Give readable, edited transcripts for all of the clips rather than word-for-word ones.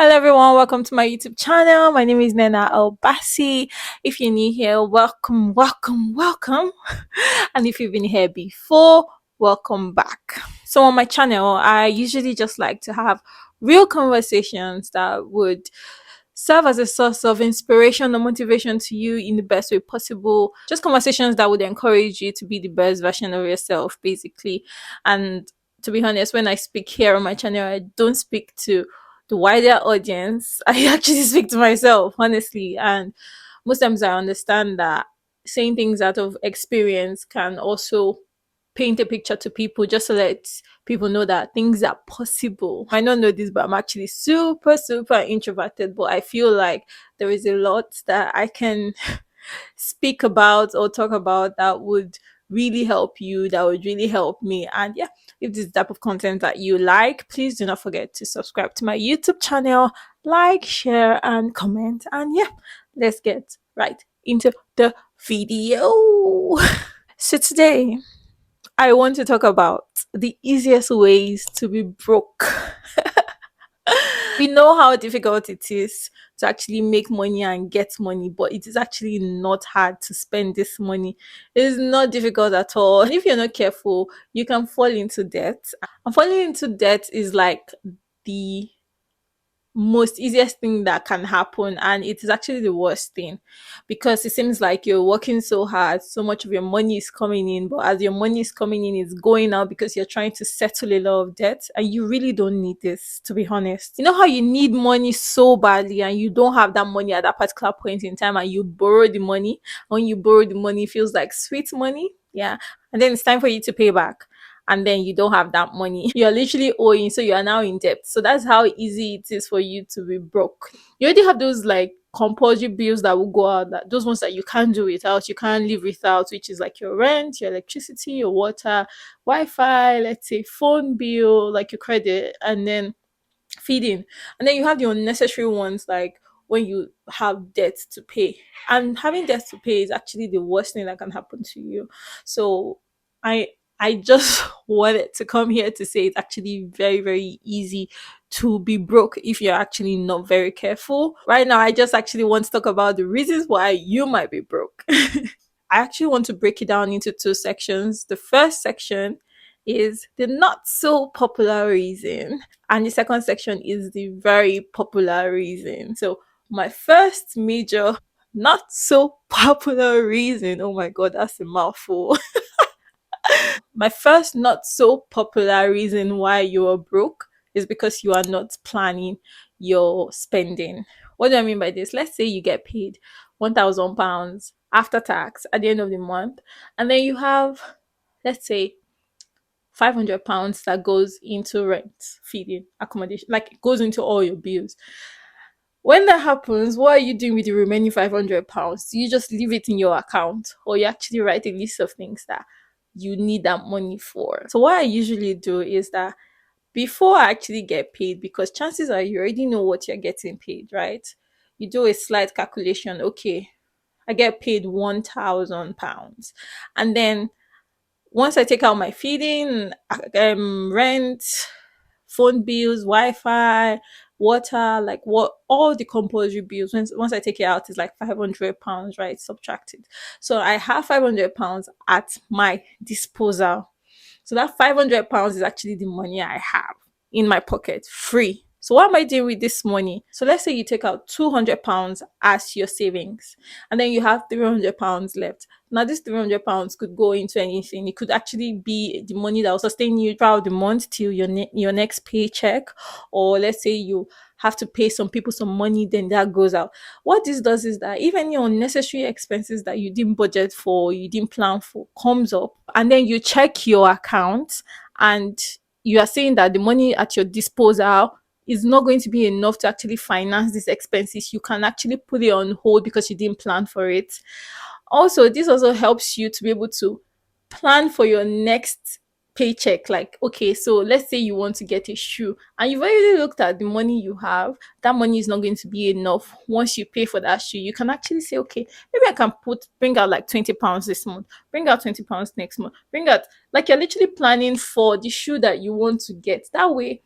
Hello everyone, welcome to my YouTube channel. My name is Nena Albasi. If you're new here, welcome. And if you've been here before, welcome back. So on my channel, I usually just like to have real conversations that would serve as a source of inspiration or motivation to you in the best way possible. Just conversations that would encourage you to be the best version of yourself, basically. And to be honest, when I speak here on my channel, I don't speak to the wider audience. I actually speak to myself, honestly. And most times I understand that saying things out of experience can also paint a picture to people just to let people know that things are possible. I don't know this, but I'm actually super introverted, but I feel like there is a lot that I can speak about or talk about that would really help you, that would really help me. And yeah, if this is the type of content that you like, please do not forget to subscribe to my YouTube channel, like, share, and comment. And yeah, let's get right into the video. So today I want to talk about the easiest ways to be broke. We know how difficult it is to actually make money and get money, but it is actually not hard to spend this money. It is not difficult at all. And if you're not careful, you can fall into debt. And falling into debt is like the most easiest thing that can happen, and it is actually the worst thing because it seems like you're working so hard, so much of your money is coming in, but as your money is coming in, it's going out because you're trying to settle a lot of debt, and you really don't need this, to be honest. You know how you need money so badly and you don't have that money at that particular point in time, and you borrow the money. When you borrow the money, it feels like sweet money, yeah, and then it's time for you to pay back, and then you don't have that money. You're literally owing, so you are now in debt. So that's how easy it is for you to be broke. You already have those like compulsory bills that will go out, that those ones that you can't do without, you can't live without, which is like your rent, your electricity, your water, Wi-Fi, let's say phone bill, like your credit, and then feeding. And then you have the unnecessary ones like when you have debt to pay. And having debt to pay is actually the worst thing that can happen to you. So I I just wanted to come here to say it's actually very easy to be broke if you're actually not very careful. Right now, I just actually want to talk about the reasons why you might be broke. I actually want to break it down into two sections. The first section is the not so popular reason, and the second section is the very popular reason. So, my first major not so popular reason, oh my god, that's a mouthful. My first not so popular reason why you are broke is because you are not planning your spending. What do I mean by this? Let's say you get paid £1,000 after tax at the end of the month, and then you have, let's say, £500 that goes into rent, feeding, accommodation, like it goes into all your bills. When that happens, what are you doing with the remaining £500? Do you just leave it in your account, or you actually write a list of things that you need that money for? So what I usually do is that before I actually get paid, because chances are you already know what you're getting paid, right? You do a slight calculation. Okay, I get paid £1,000, and then once I take out my feeding, rent, phone bills, Wi-Fi, water, like what all the compulsory bills. Once I take it out, it's like £500, right? Subtracted. So I have £500 at my disposal. So that £500 is actually the money I have in my pocket, free. So what am I doing with this money? So let's say you take out £200 as your savings, and then you have £300 left. Now this £300 could go into anything. It could actually be the money that will sustain you throughout the month till your next paycheck, or let's say you have to pay some people some money, then that goes out. What this does is that even your unnecessary expenses that you didn't budget for, you didn't plan for, comes up, and then you check your account, and you are saying that the money at your disposal is not going to be enough to actually finance these expenses. You can actually put it on hold because you didn't plan for it. Also, this also helps you to be able to plan for your next paycheck. Like, okay, so let's say you want to get a shoe and you've already looked at the money you have. That money is not going to be enough. Once you pay for that shoe, you can actually say, okay, maybe I can bring out like £20 this month, bring out £20 next month, bring out, like, you're literally planning for the shoe that you want to get. That way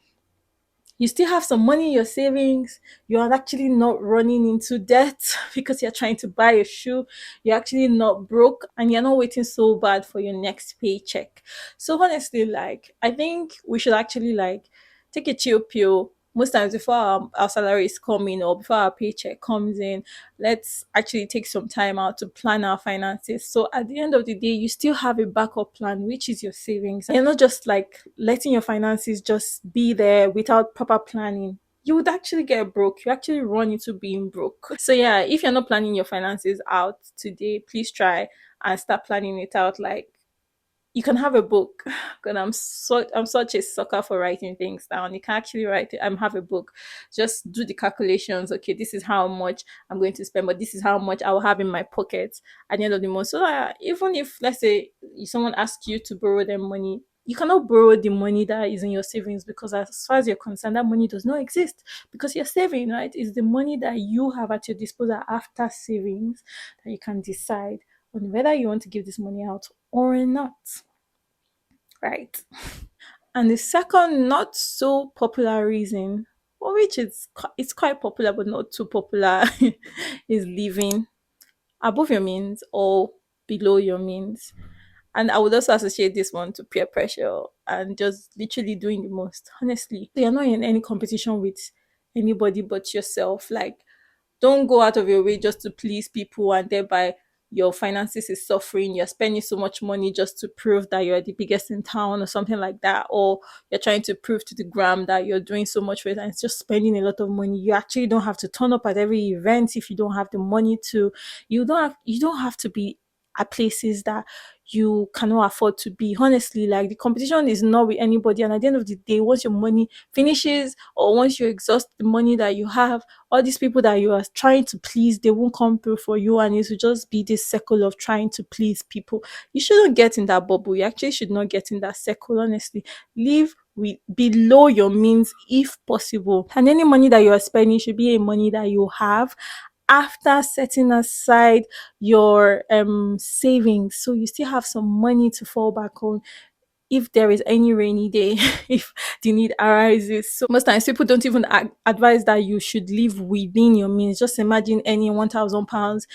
You still have some money in your savings. You are actually not running into debt because you're trying to buy a shoe. You're actually not broke and you're not waiting so bad for your next paycheck. So honestly, like I think we should actually like take a chill pill most times before our salary is coming or before our paycheck comes in. Let's actually take some time out to plan our finances. So at the end of the day, you still have a backup plan, which is your savings. And you're not just like letting your finances just be there without proper planning. You would actually get broke. You actually run into being broke. So yeah, if you're not planning your finances out today, please try and start planning it out. Like you can have a book because I'm such a sucker for writing things down. You can actually write it have a book, just do the calculations. Okay, this is how much I'm going to spend, but this is how much I will have in my pocket at the end of the month. So that even if, let's say, someone asks you to borrow them money, you cannot borrow the money that is in your savings, because as far as you're concerned, that money does not exist because you're saving, right? It's the money that you have at your disposal after savings that you can decide on whether you want to give this money out or not. Right. And the second not so popular reason, or which is it's quite popular but not too popular, is living above your means or below your means. And I would also associate this one to peer pressure and just literally doing the most. Honestly, you're not in any competition with anybody but yourself. Like don't go out of your way just to please people and thereby your finances is suffering. You're spending so much money just to prove that you're the biggest in town or something like that. Or you're trying to prove to the gram that you're doing so much for it and it's just spending a lot of money. You actually don't have to turn up at every event if you don't have the money to. You don't have to be at places that you cannot afford to be. Honestly, like the competition is not with anybody. And at the end of the day, once your money finishes or once you exhaust the money that you have, all these people that you are trying to please, they won't come through for you, and it will just be this circle of trying to please people. You shouldn't get in that bubble. You actually should not get in that circle. Honestly, live with below your means if possible, and any money that you are spending should be a money that you have after setting aside your savings, so you still have some money to fall back on if there is any rainy day, if the need arises. So most times people don't even advise that you should live within your means. Just imagine earning £1,000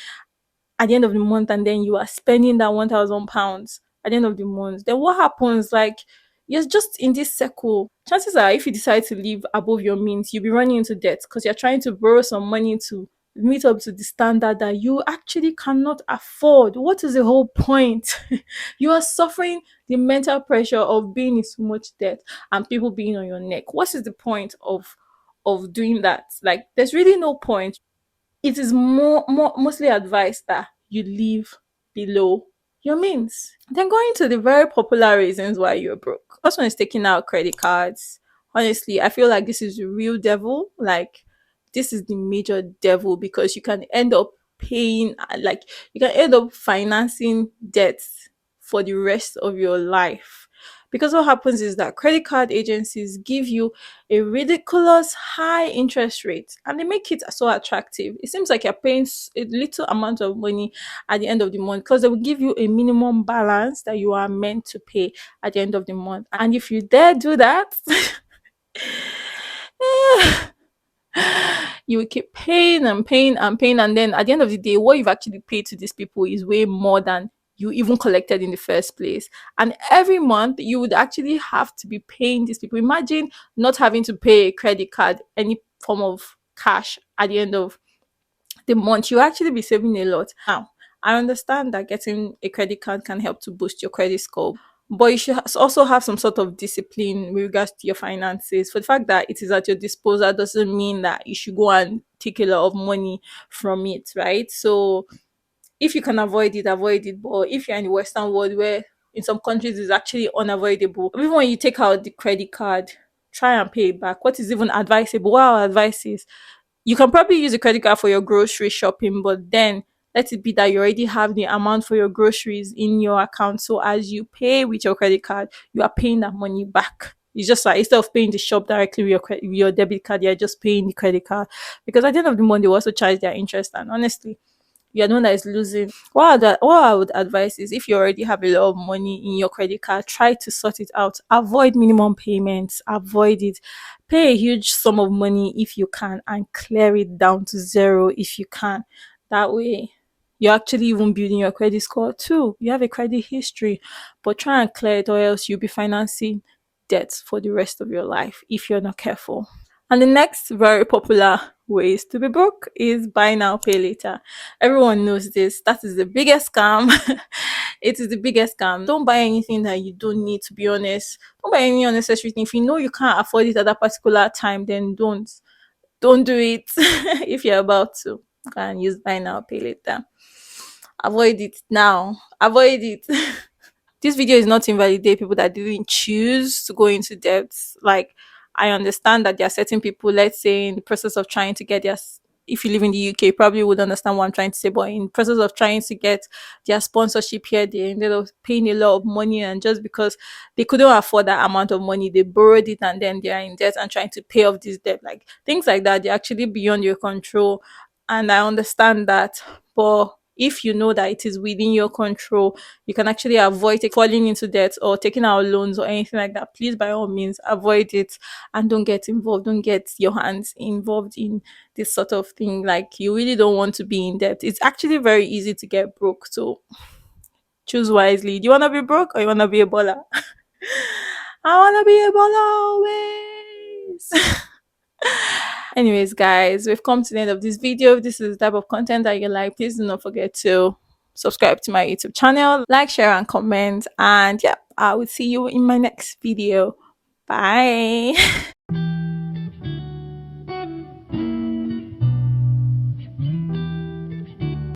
at the end of the month and then you are spending that £1,000 at the end of the month. Then what happens? Like you're just in this circle. Chances are if you decide to live above your means, you'll be running into debt because you're trying to borrow some money to meet up to the standard that you actually cannot afford. What is the whole point? You are suffering the mental pressure of being in so much debt and people being on your neck. What is the point of doing that? Like there's really no point. It is mostly advised that you live below your means. Then going to the very popular reasons why you're broke. First one is taking out credit cards. Honestly, I feel like this is the real devil. Like this is the major devil because you can end up paying like you can end up financing debts for the rest of your life. Because what happens is that credit card agencies give you a ridiculous high interest rate and they make it so attractive. It seems like you're paying a little amount of money at the end of the month because they will give you a minimum balance that you are meant to pay at the end of the month. And if you dare do that, you will keep paying and paying and paying. And then at the end of the day, what you've actually paid to these people is way more than you even collected in the first place. And every month, you would actually have to be paying these people. Imagine not having to pay a credit card, any form of cash at the end of the month. You actually be saving a lot. Now, I understand that getting a credit card can help to boost your credit score, but you should also have some sort of discipline with regards to your finances. For the fact that it is at your disposal doesn't mean that you should go and take a lot of money from it, right? So if you can avoid it, avoid it. But if you're in the Western world where in some countries it's actually unavoidable, even when you take out the credit card, try and pay it back. What is even advisable? What our advice is, you can probably use a credit card for your grocery shopping, but then let it be that you already have the amount for your groceries in your account. So as you pay with your credit card, you are paying that money back. It's just like instead of paying the shop directly with with your debit card, you're just paying the credit card because at the end of the month they will also charge their interest. And honestly, you're the one that is losing. What I would advise is, if you already have a lot of money in your credit card, try to sort it out. Avoid minimum payments, avoid it. Pay a huge sum of money if you can, and clear it down to zero if you can. That way, you're actually even building your credit score too. You have a credit history, but try and clear it, or else you'll be financing debts for the rest of your life if you're not careful. And the next very popular ways to be broke is buy now, pay later. Everyone knows this. That is the biggest scam. It is the biggest scam. Don't buy anything that you don't need, to be honest. Don't buy any unnecessary thing. If you know you can't afford it at that particular time, then don't. Don't do it if you're about to. You can use buy now, pay later. Avoid it now. Avoid it. This video is not to invalidate people that didn't choose to go into debt. Like, I understand that there are certain people, let's say, in the process of trying to get their, if you live in the UK, you probably would understand what I'm trying to say, but in process of trying to get their sponsorship here, they ended up paying a lot of money, and just because they couldn't afford that amount of money, they borrowed it, and then they are in debt and trying to pay off this debt. Like, things like that, they're actually beyond your control. And I understand that. But if you know that it is within your control, you can actually avoid falling into debt or taking out loans or anything like that. Please, by all means, avoid it, and don't get involved. Don't get your hands involved in this sort of thing. Like, you really don't want to be in debt. It's actually very easy to get broke. So choose wisely. Do you want to be broke, or you want to be a baller? I want to be a baller always. Anyways, guys, we've come to the end of this video. If this is the type of content that you like, please do not forget to subscribe to my YouTube channel, like, share, and comment. And yeah, I will see you in my next video. Bye.